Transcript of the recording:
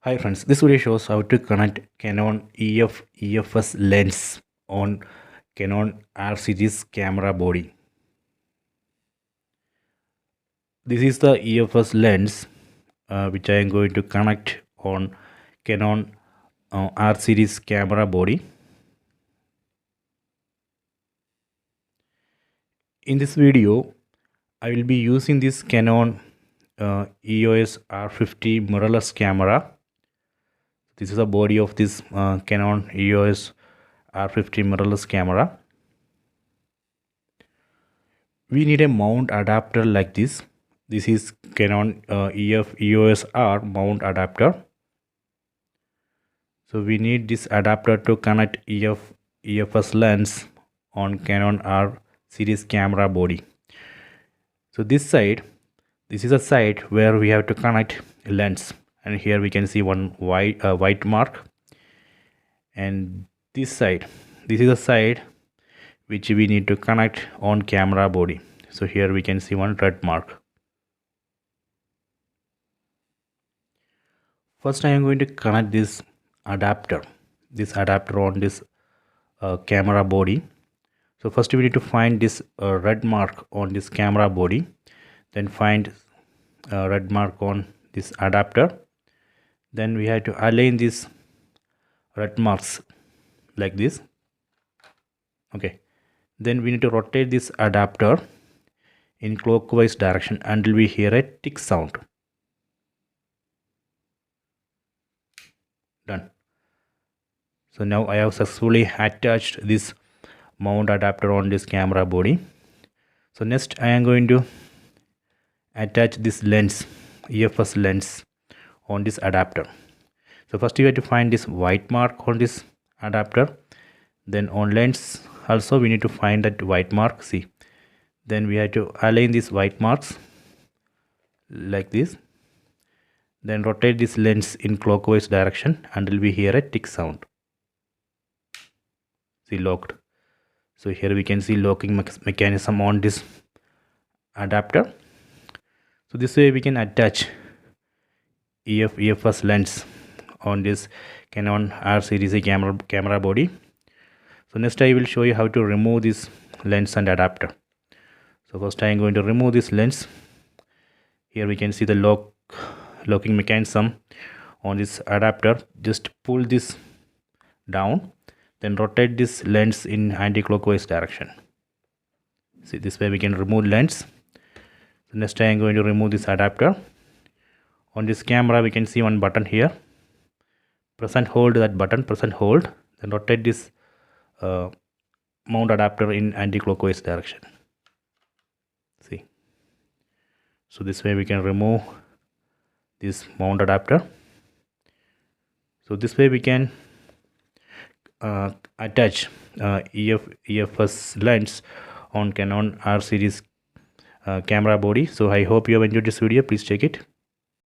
Hi friends, this video shows how to connect Canon EF-EOS lens on Canon R series camera body. This is the EF-EOS lens which I am going to connect on Canon R series camera body. In this video, I will be using this Canon EOS R50 mirrorless camera. This is the body of this Canon EOS R50 mirrorless camera. We need a mount adapter like this. This is Canon EF-EOS R mount adapter. So we need this adapter to connect EF-EOS lens on Canon R series camera body. So this is a side where we have to connect lens, and here we can see one white mark, and this is a side which we need to connect on camera body. So here we can see one red mark. First I am going to connect this adapter on this camera body. So first we need to find this red mark on this camera body, then find red mark on this adapter, then we have to align these red marks like this. Okay, then we need to rotate this adapter in clockwise direction until we hear a tick sound. Done. So now I have successfully attached this mount adapter on this camera body. So next I am going to attach this lens, EF-EOS lens, on this adapter. So first you have to find this white mark on this adapter, then on lens also we need to find that white mark. See, then we have to align these white marks like this, then rotate this lens in clockwise direction until we hear a tick sound. See, locked. So here we can see locking mechanism on this adapter. So this way we can attach EF-EOS lens on this Canon R series camera body. So next I will show you how to remove this lens and adapter. So first I am going to remove this lens. Here we can see the locking mechanism on this adapter. Just pull this down, then rotate this lens in anti-clockwise direction. See, this way we can remove lens. So next I am going to remove this adapter. On this camera we can see one button here. Press and hold that button, press and hold, then rotate this mount adapter in anti-clockwise direction. See, so this way we can remove this mount adapter. So this way we can attach EF-EOS lens on Canon R series camera body. So I hope you have enjoyed this video. Please check it.